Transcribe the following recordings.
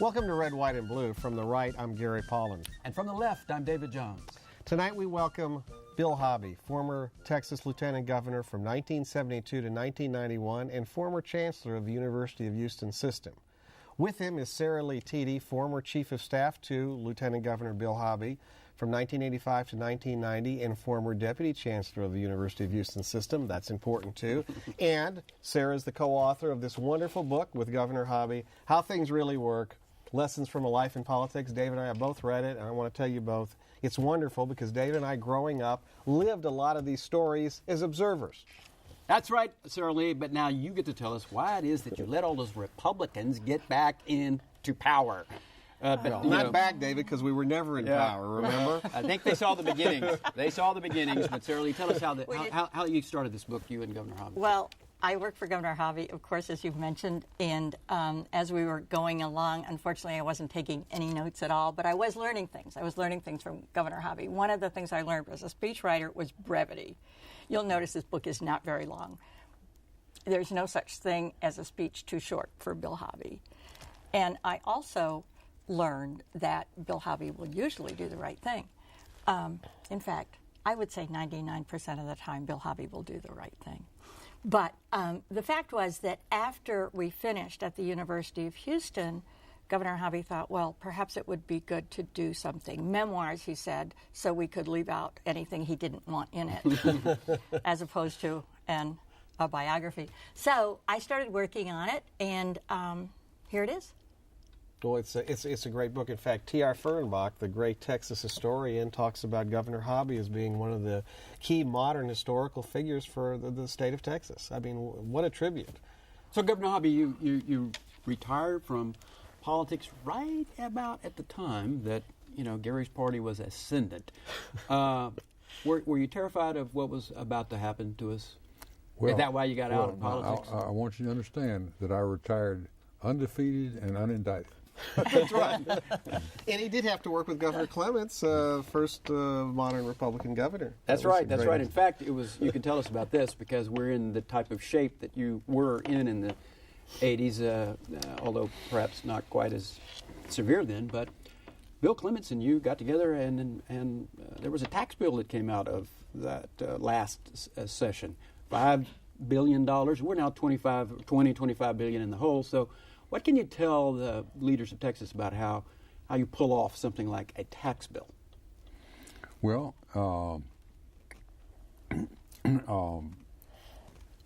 Welcome to Red, White, and Blue. From the right, I'm Gary Polland. And from the left, I'm David Jones. Tonight we welcome Bill Hobby, former Texas Lieutenant Governor from 1972 to 1991 and former Chancellor of the University of Houston System. With him is Sarah Lee Teedy, former Chief of Staff to Lieutenant Governor Bill Hobby from 1985 to 1990 and former Deputy Chancellor of the University of Houston System. That's important too. And Sarah is the co-author of this wonderful book with Governor Hobby, How Things Really Work, Lessons from a Life in Politics. David and I have both read it, and I want to tell you both, it's wonderful because David and I, growing up, lived a lot of these stories as observers. That's right, Sarah Lee, but now you get to tell us why it is that you let all those Republicans get back into power. Not back, David, because we were never in power, remember? I think they saw the beginnings. But Sarah Lee, tell us how you started this book, you and Governor Hobby. Well, I worked for Governor Hobby, of course, as you've mentioned, and as we were going along, unfortunately, I wasn't taking any notes at all, but I was learning things. I was learning things from Governor Hobby. One of the things I learned as a speechwriter was brevity. You'll notice this book is not very long. There's no such thing as a speech too short for Bill Hobby. And I also learned that Bill Hobby will usually do the right thing. In fact, I would say 99% of the time Bill Hobby will do the right thing. But the fact was that after we finished at the University of Houston, Governor Hobby thought, well, perhaps it would be good to do something. Memoirs, he said, so we could leave out anything he didn't want in it, as opposed to a biography. So I started working on it, and here it is. Well, it's a great book. In fact, T.R. Fehrenbach, the great Texas historian, talks about Governor Hobby as being one of the key modern historical figures for the state of Texas. I mean, what a tribute. So, Governor Hobby, you retired from politics right about at the time that, Gary's party was ascendant. Were you terrified of what was about to happen to us? Well, is that why you got out of politics? I want you to understand that I retired undefeated and unindicted. That's right. And he did have to work with Governor Clements, first modern Republican governor. That's right. In fact, you can tell us about this because we're in the type of shape that you were in the 80s, although perhaps not quite as severe then. But Bill Clements and you got together, and there was a tax bill that came out of that last session, $5 billion. We're now 25 billion in the hole. So what can you tell the leaders of Texas about how you pull off something like a tax bill? Well,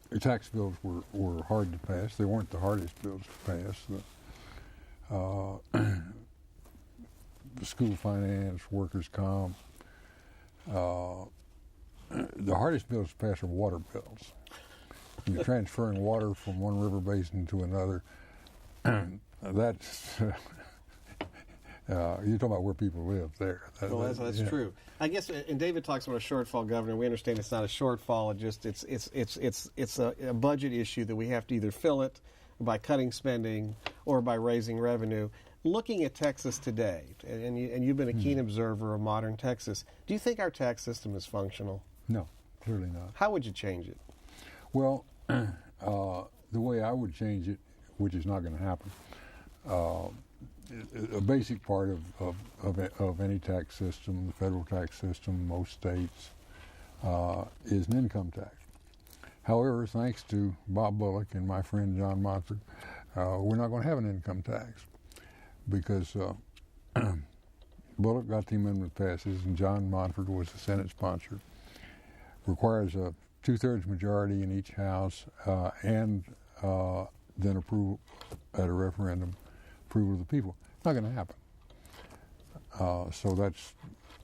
the tax bills were hard to pass. They weren't the hardest bills to pass. The school finance, workers' comp. The hardest bills to pass are water bills. You're transferring water from one river basin to another. That's you're talking about where people live there. That's true. I guess, and David talks about a shortfall, Governor. We understand it's not a shortfall. It's a budget issue that we have to either fill it by cutting spending or by raising revenue. Looking at Texas today, and you've been a keen observer of modern Texas, do you think our tax system is functional? No, clearly not. How would you change it? Well, the way I would change it, which is not going to happen. A basic part of any tax system, the federal tax system, most states, is an income tax. However, thanks to Bob Bullock and my friend John Montford, we're not going to have an income tax because Bullock got the amendment passes and John Montford was the Senate sponsor. Requires a 2/3 majority in each house and then approval at a referendum, approval of the people. Not going to happen. So that's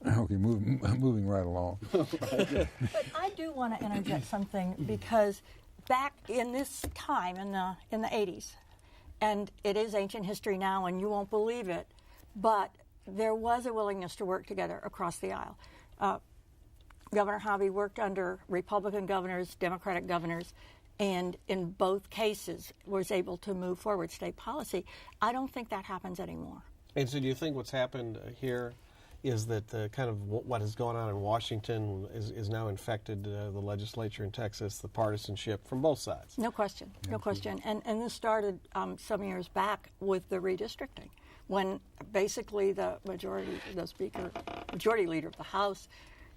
okay. Moving right along. But I do want to interject something because back in this time in the 80s, and it is ancient history now, and you won't believe it, but there was a willingness to work together across the aisle. Governor Hobby worked under Republican governors, Democratic governors, and in both cases was able to move forward state policy. I don't think that happens anymore. And so do you think what's happened here is that kind of what has gone on in Washington is now infected the legislature in Texas, the partisanship from both sides? No question, no question. And this started some years back with the redistricting. when basically the majority leader of the House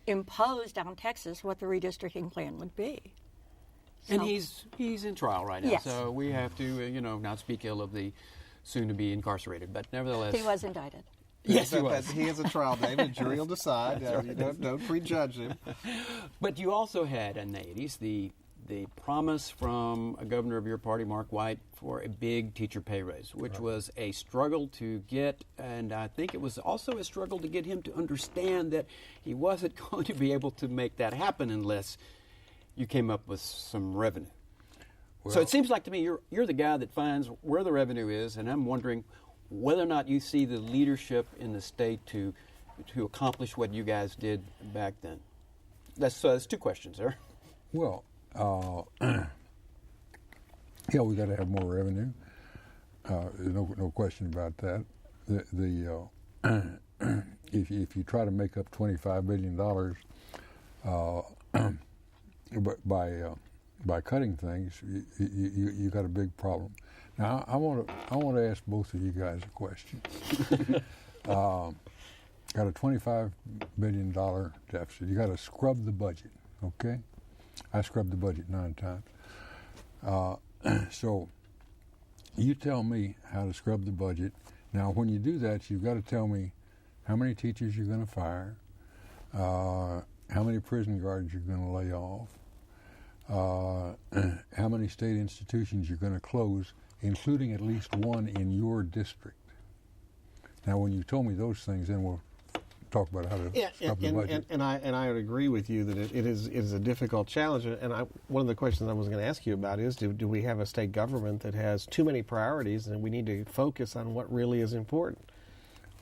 imposed on Texas what the redistricting plan would be. And he's in trial right now, Yes. so we have to, not speak ill of the soon-to-be incarcerated, but nevertheless. He was indicted. Yes, he was. He has a trial, David. Jury will decide. You don't prejudge him. But you also had in the 80s the promise from a governor of your party, Mark White, for a big teacher pay raise, which was a struggle to get, and I think it was also a struggle to get him to understand that he wasn't going to be able to make that happen unless you came up with some revenue. Well, so it seems like to me you're the guy that finds where the revenue is, and I'm wondering whether or not you see the leadership in the state to accomplish what you guys did back then. That's two questions there. Well, yeah, we got to have more revenue. No question about that. If you try to make up $25 billion by cutting things, you got a big problem. Now, I want to ask both of you guys a question. Got a $25 billion deficit. You got to scrub the budget, okay? I scrubbed the budget 9 times. So you tell me how to scrub the budget. Now, when you do that, you've got to tell me how many teachers you're going to fire, how many prison guards you're going to lay off, how many state institutions you're going to close, including at least one in your district. Now, when you told me those things, then we'll talk about how to scrub the budget. And I would agree with you that it is a difficult challenge. And one of the questions I was going to ask you about is, do we have a state government that has too many priorities, and we need to focus on what really is important?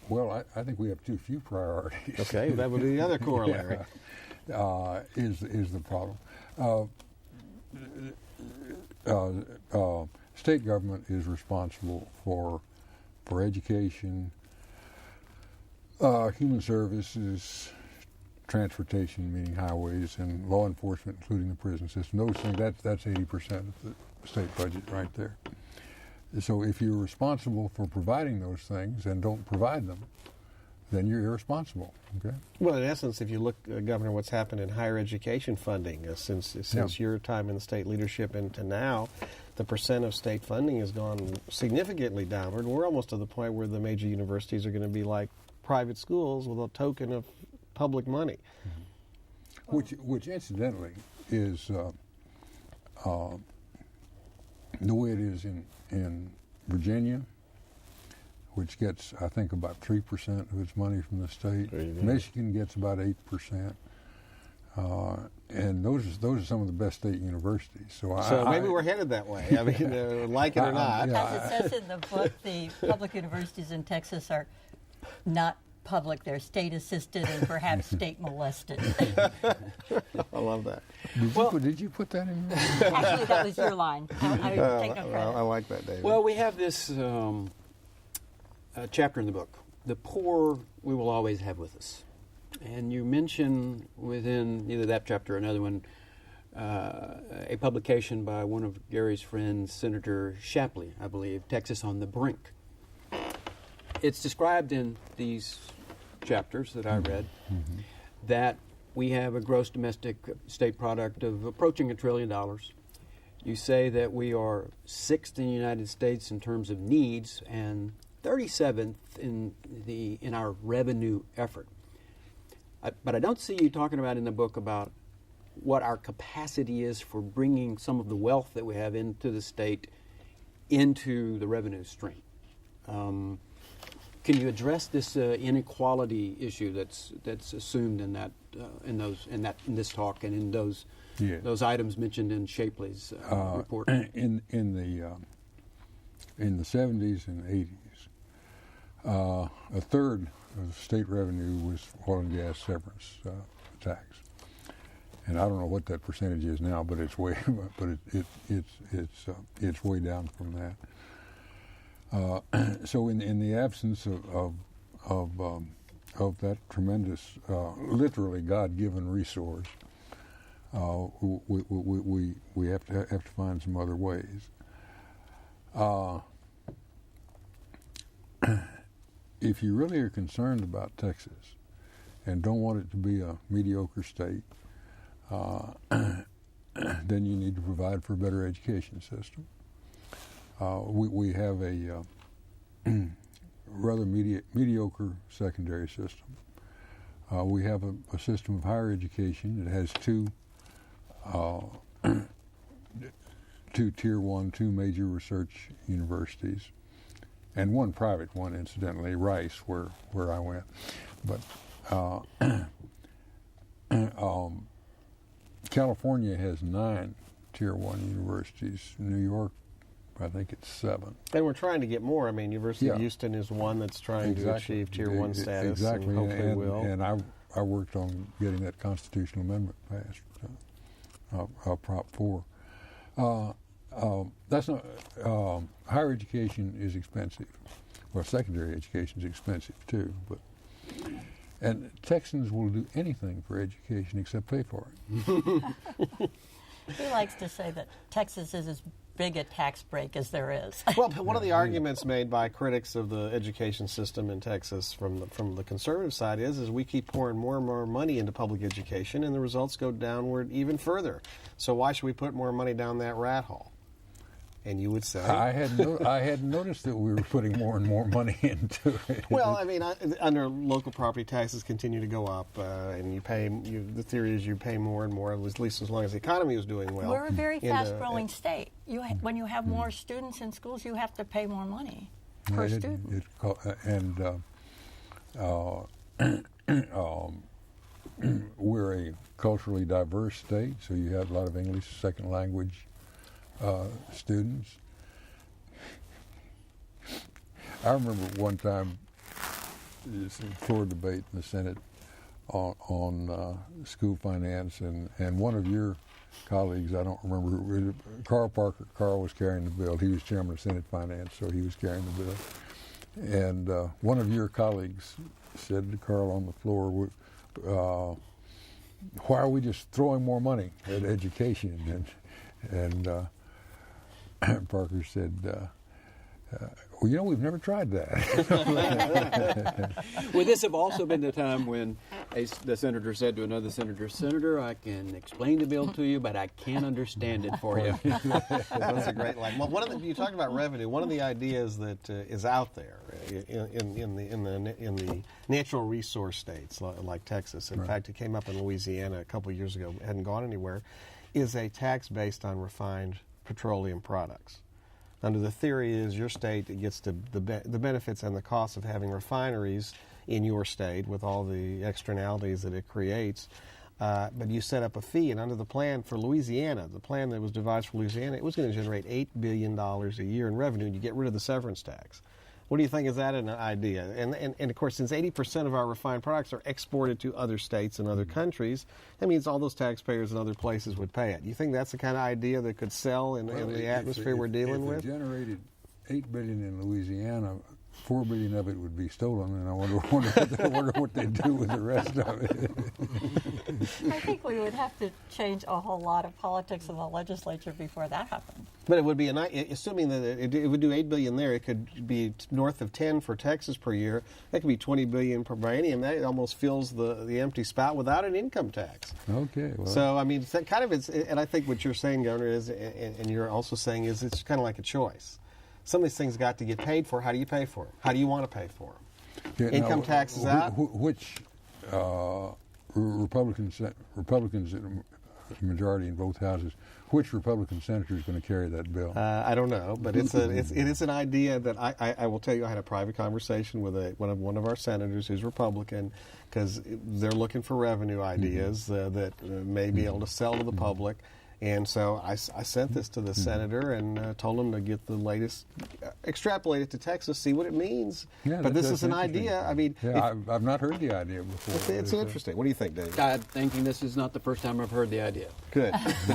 Well, I think we have too few priorities. Okay, that would be the other corollary. Is the problem. State government is responsible for education, human services, transportation, meaning highways, and law enforcement, including the prison system. Those things, that's 80% of the state budget right there. So if you're responsible for providing those things and don't provide them, then you're irresponsible. Okay. Well, in essence, if you look, Governor, what's happened in higher education funding since your time in the state leadership and to now, the percent of state funding has gone significantly downward. We're almost to the point where the major universities are going to be like private schools with a token of public money. Mm-hmm. Which incidentally is the way it is in Virginia, which gets, I think, about 3% of its money from the state. Michigan gets about 8%. And those are some of the best state universities. So maybe we're headed that way. I mean, like it or not. As it says in the book, the public universities in Texas are not public. They're state-assisted and perhaps state-molested. I love that. Did you put that in there? Actually, that was your line. I take no credit. I like that, David. Well, we have this chapter in the book, The Poor We Will Always Have With Us. And you mention within either that chapter or another one a publication by one of Gary's friends, Senator Shapley, I believe, Texas on the Brink. It's described in these chapters that I read that we have a gross domestic state product of approaching $1 trillion. You say that we are 6th in the United States in terms of needs and 37th in our revenue effort. But I don't see you talking about in the book about what our capacity is for bringing some of the wealth that we have into the state into the revenue stream. Can you address this inequality issue that's assumed in that in this talk and in those items mentioned in Shapley's report? In the 70s and 80s, a third of state revenue was oil and gas severance tax, and I don't know what that percentage is now, but it's way it's way down from that. So in the absence of that tremendous, literally God-given resource, we have to find some other ways. if you really are concerned about Texas and don't want it to be a mediocre state, then you need to provide for a better education system. We have a rather mediocre secondary system. We have a system of higher education that has two Tier 1, two major research universities, and one private one, incidentally, Rice, where I went. But California has 9 Tier 1 universities. New York, I think it's 7. And we're trying to get more. I mean, University of Yeah. Houston is one that's trying to achieve Tier 1 status. Exactly, And hopefully will. And I worked on getting that constitutional amendment passed, Prop 4. That's not higher education is expensive. Well, secondary education is expensive too, and Texans will do anything for education except pay for it. He likes to say that Texas is as big a tax break as there is. Well, one of the arguments made by critics of the education system in Texas from the conservative side is we keep pouring more and more money into public education, and the results go downward even further. So why should we put more money down that rat hole? And you would say, I hadn't noticed that we were putting more and more money into it. well, I mean, under local property taxes continue to go up, and the theory is you pay more and more, at least as long as the economy is doing well. We're a very fast-growing state. When you have more students in schools, you have to pay more money per student. We're a culturally diverse state, so you have a lot of English second language students. I remember one time this floor debate in the Senate on school finance, and one of your colleagues, I don't remember, Carl Parker. Carl was carrying the bill. He was chairman of Senate Finance, so he was carrying the bill. And one of your colleagues said to Carl on the floor, "Why are we just throwing more money at education?" And Parker said, well, we've never tried that. Would this have also been the time when the senator said to another senator, "Senator, I can explain the bill to you, but I can't understand it for you"? That's a great line. Well, you talked about revenue. One of the ideas that is out there in the natural resource states like Texas, in fact, it came up in Louisiana a couple of years ago, hadn't gone anywhere, is a tax based on refined petroleum products. Under the theory is your state gets the benefits and the costs of having refineries in your state with all the externalities that it creates, but you set up a fee, and under the plan for Louisiana, the plan that was devised for Louisiana, it was going to generate $8 billion a year in revenue, and you get rid of the severance tax. What do you think? Is that an idea? And of course, since 80% of our refined products are exported to other states and other countries, that means all those taxpayers in other places would pay it. You think that's the kind of idea that could sell in the atmosphere we're dealing with? If it generated $8 billion in Louisiana, $4 billion of it would be stolen, and I wonder what they'd do with the rest of it. I think we would have to change a whole lot of politics in the legislature before that happened. But it would be assuming that it would do $8 billion there. It could be north of 10 for Texas per year. That could be $20 billion per biennium. That almost fills the empty spout without an income tax. Okay. Well. So I mean, and I think what you're saying, Governor, is, and you're also saying is it's kind of like a choice. Some of these things got to get paid for. How do you pay for them? How do you want to pay for them? Yeah, income taxes out. Which Republicans, majority in both houses, which Republican senator is going to carry that bill? I don't know, but it is an idea that I will tell you. I had a private conversation with one of our senators who's Republican, because they're looking for revenue ideas that may be able to sell to the public. And so I sent this to the senator and told him to get the latest, extrapolate it to Texas, see what it means. Yeah, but this is an idea. I mean, I've not heard the idea before. It's interesting. What do you think, Dave? I'm thinking this is not the first time I've heard the idea. Good. He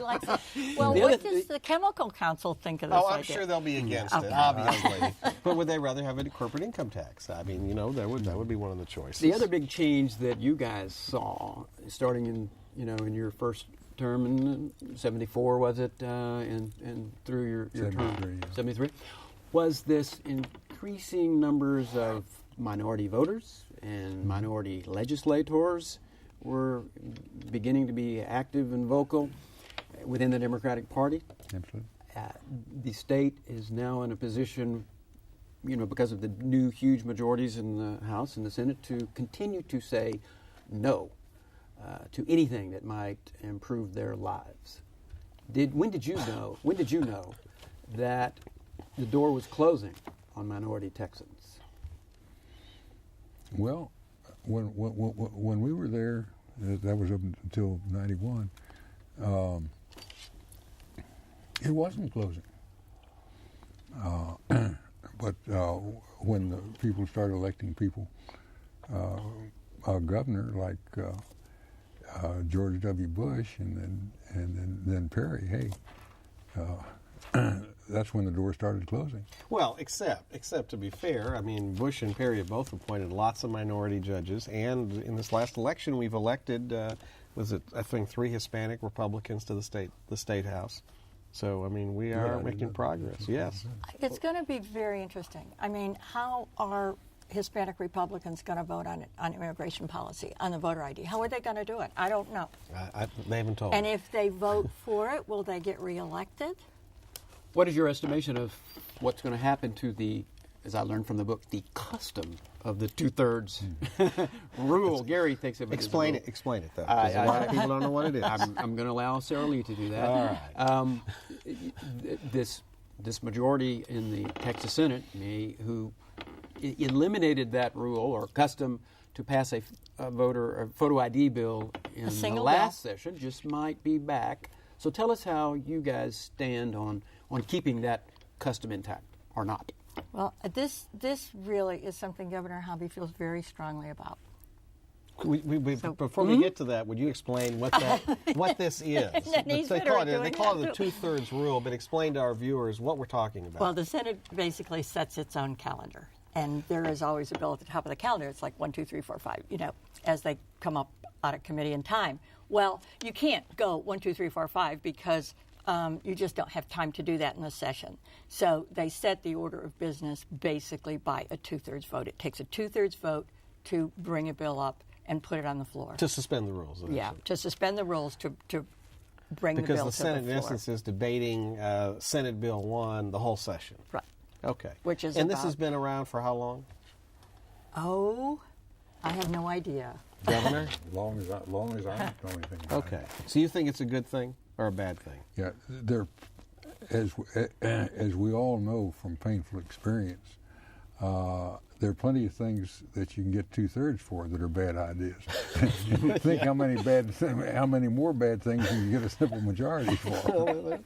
likes it. Well, what does the Chemical Council think of this idea? I'm sure they'll be against it, obviously. But would they rather have a corporate income tax? I mean, that would be one of the choices. The other big change that you guys saw, starting in your first term in 74, was it, and through your term, 73, was this increasing numbers of minority voters and minority legislators were beginning to be active and vocal within the Democratic Party. Absolutely. The state is now in a position, because of the new huge majorities in the House and the Senate, to continue to say no to anything that might improve their lives. When did you know that the door was closing on minority Texans? Well, when we were there, that was up until '91. It wasn't closing. But when the people started electing people, a governor like George W. Bush and then Perry, that's when the door started closing. Well, except to be fair, I mean, Bush and Perry have both appointed lots of minority judges, and in this last election, we've elected, I think 3 Hispanic Republicans to the state house. So, I mean, we are making progress. Yes, It's going to be very interesting. I mean, how are Hispanic Republicans going to vote on immigration policy, on the voter ID? How are they going to do it? I don't know. they haven't told. And if they vote for it, will they get reelected? What is your estimation of what's going to happen to the, as I learned from the book, the custom of the 2/3 rule? Gary thinks of it Explain as a rule. Explain it, though, because a lot of people don't know what it is. I'm going to allow Sarah Lee to do that. All right. This majority in the Texas Senate, who eliminated that rule or custom to pass a photo ID bill in the last session, just might be back. So tell us how you guys stand on keeping that custom intact or not. Well, this really is something Governor Hobby feels very strongly about. Before we get to that, would you explain what this is? They call it the 2/3 rule, but explain to our viewers what we're talking about. Well, the Senate basically sets its own calendar, and there is always a bill at the top of the calendar. It's like 1, 2, 3, 4, 5, as they come up out of committee in time. Well, you can't go 1, 2, 3, 4, 5 because you just don't have time to do that in a session. So they set the order of business basically by a 2/3 vote. It takes a 2/3 vote to bring a bill up and put it on the floor. To suspend the rules. Yeah, to suspend the rules to bring the bill to the floor. Because the Senate, in essence, is debating Senate Bill 1 the whole session. Right. Okay. This has been around for how long? Oh, I have no idea. Governor? Long as I don't know anything about Okay. it. So you think it's a good thing or a bad thing? Yeah, as we all know from painful experience, there are plenty of things that you can get 2/3 for that are bad ideas. Think how many more bad things you can get a simple majority for.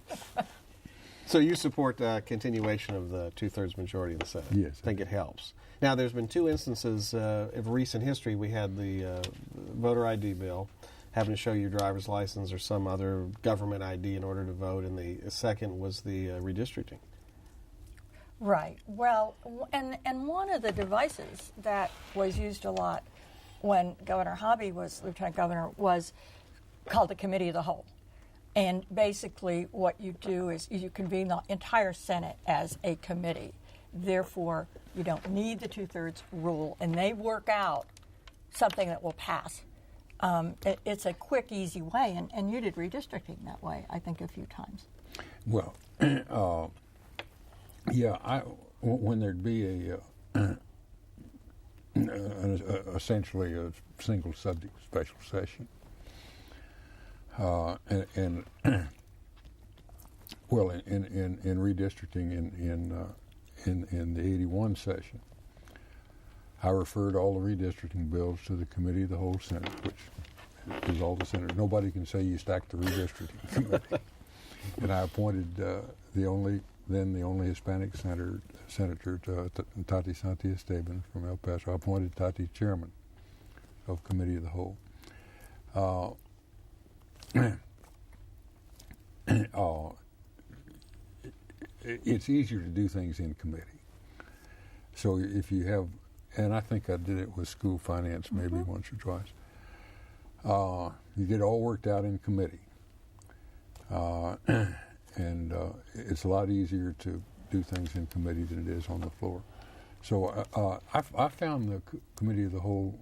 So you support continuation of the 2/3 majority in the Senate? Yes. I think it helps. Now, there's been 2 instances of recent history. We had the voter ID bill, having to show your driver's license or some other government ID in order to vote, and the second was the redistricting. Right. Well, and one of the devices that was used a lot when Governor Hobby was Lieutenant Governor was called the Committee of the Whole. And basically what you do is you convene the entire Senate as a committee. Therefore, you don't need the 2/3 rule, and they work out something that will pass. It's a quick, easy way, and you did redistricting that way, I think, a few times. Well, yeah, when there'd be essentially a single subject special session, in redistricting in the 81 session, I referred all the redistricting bills to the Committee of the Whole Senate, which is all the senators. Nobody can say you stacked the redistricting committee. And I appointed the only Hispanic senator, Tati Santiesteban from El Paso. I appointed Tati chairman of Committee of the Whole. It's easier to do things in committee. So if you have, and I think I did it with school finance maybe once or twice, you get it all worked out in committee. And it's a lot easier to do things in committee than it is on the floor. So I found the committee of the whole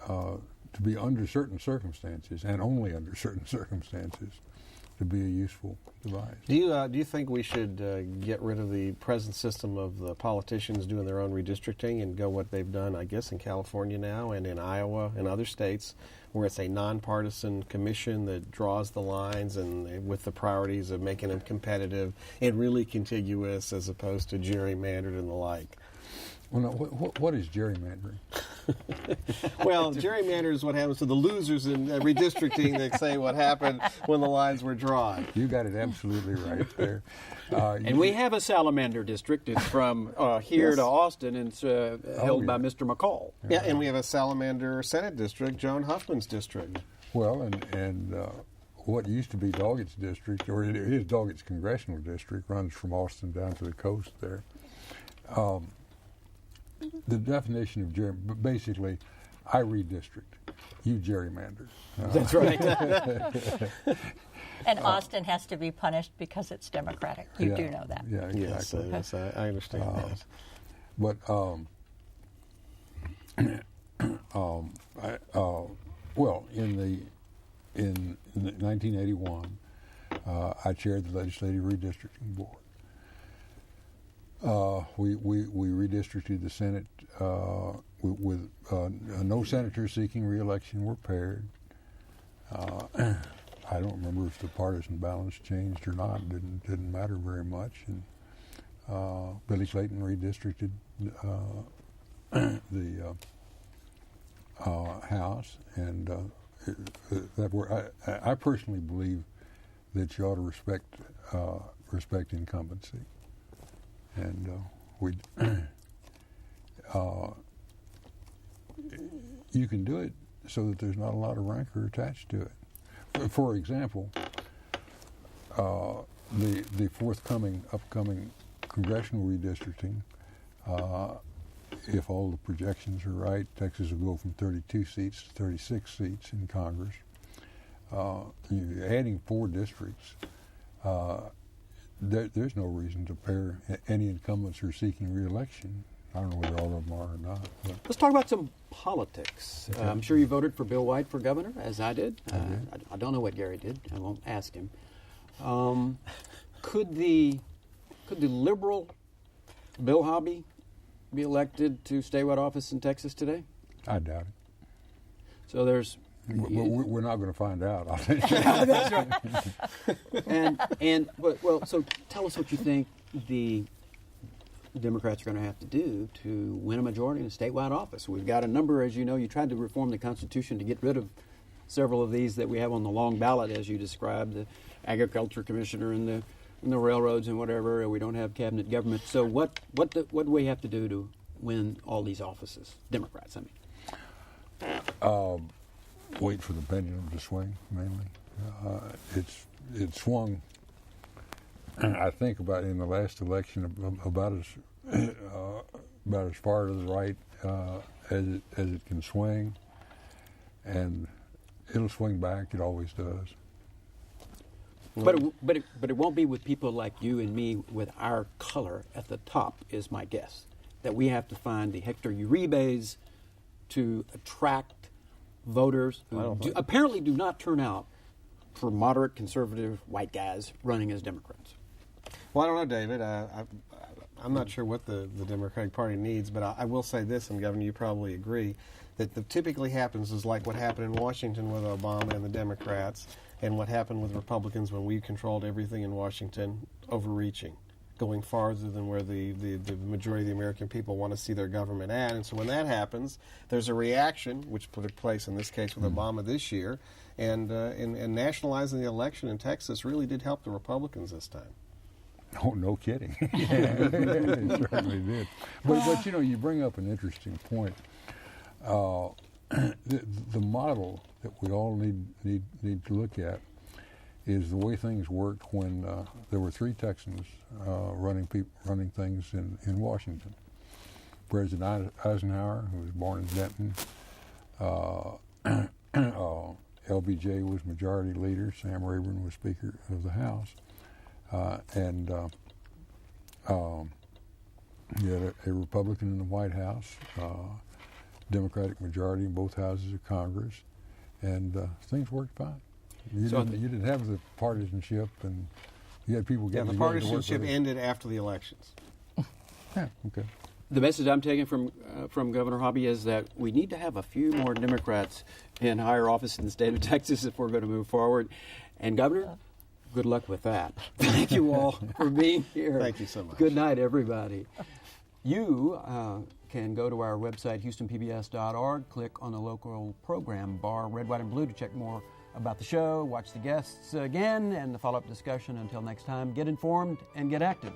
to be, under certain circumstances, and only under certain circumstances, to be a useful device. Do you think we should get rid of the present system of the politicians doing their own redistricting and go what they've done, I guess, in California now and in Iowa and other states, where it's a nonpartisan commission that draws the lines and with the priorities of making them competitive and really contiguous as opposed to gerrymandered and the like? Well, no, what is gerrymandering? Well, gerrymander is what happens to the losers in redistricting that say what happened when the lines were drawn. You got it absolutely right there. And we have a salamander district. It's from here to Austin, and it's held by Mr. McCall. Yeah, and we have a salamander Senate district, Joan Huffman's district. Well, and what used to be Doggett's district, or it is Doggett's congressional district, runs from Austin down to the coast there. The definition of gerrymander, basically, I redistrict, you gerrymander. That's right. And Austin has to be punished because it's Democratic. You do know that. Yeah, exactly. Yes, I understand that. But well, in 1981, I chaired the Legislative Redistricting Board. We redistricted the Senate with no senators seeking re-election were paired. I don't remember if the partisan balance changed or not. It didn't matter very much. And Billy Clayton redistricted the House, and I personally believe that you ought to respect incumbency. And you can do it so that there's not a lot of rancor attached to it. For example, the upcoming congressional redistricting, if all the projections are right, Texas will go from 32 seats to 36 seats in Congress. Adding 4 districts. There's no reason to pair any incumbents who are seeking re-election. I don't know whether all of them are or not. But. Let's talk about some politics. Okay. I'm sure you voted for Bill White for governor, as I did. I don't know what Gary did. I won't ask him. Could the liberal Bill Hobby be elected to statewide office in Texas today? I doubt it. So there's... We're not going to find out. That's right. So tell us what you think the Democrats are going to have to do to win a majority in a statewide office. We've got a number, as you know, you tried to reform the Constitution to get rid of several of these that we have on the long ballot, as you described, the agriculture commissioner and the railroads and whatever. We don't have cabinet government. So what do we have to do to win all these offices? Democrats, I mean. Wait for the pendulum to swing, mainly. It swung, I think, about in the last election about as far to the right as it can swing, and it'll swing back. It always does. But it won't be with people like you and me with our color at the top, is my guess. That we have to find the Hector Uribes to attract voters who apparently do not turn out for moderate conservative white guys running as Democrats. Well, I don't know, David. I'm not sure what the Democratic Party needs, but I will say this, and Governor, you probably agree, that typically happens is like what happened in Washington with Obama and the Democrats, and what happened with Republicans when we controlled everything in Washington, overreaching, going farther than where the majority of the American people want to see their government at. And so when that happens, there's a reaction, which took place in this case with Obama this year, and nationalizing the election in Texas really did help the Republicans this time. Oh, no kidding. It certainly did. But you bring up an interesting point. The model that we all need to look at is the way things worked when there were 3 Texans running things in Washington. President Eisenhower, who was born in Denton, LBJ was majority leader, Sam Rayburn was Speaker of the House, and You had a Republican in the White House, Democratic majority in both houses of Congress, and things worked fine. You didn't have the partisanship, and you had people getting the partisanship ended after the elections. Yeah, okay. The message I'm taking from Governor Hobby is that we need to have a few more Democrats in higher office in the state of Texas if we're going to move forward. And Governor, good luck with that. Thank you all for being here. Thank you so much. Good night, everybody. You can go to our website, HoustonPBS.org, click on the local program bar, red, white, and blue, to check more about the show, watch the guests again, and the follow-up discussion. Until next time, get informed and get active.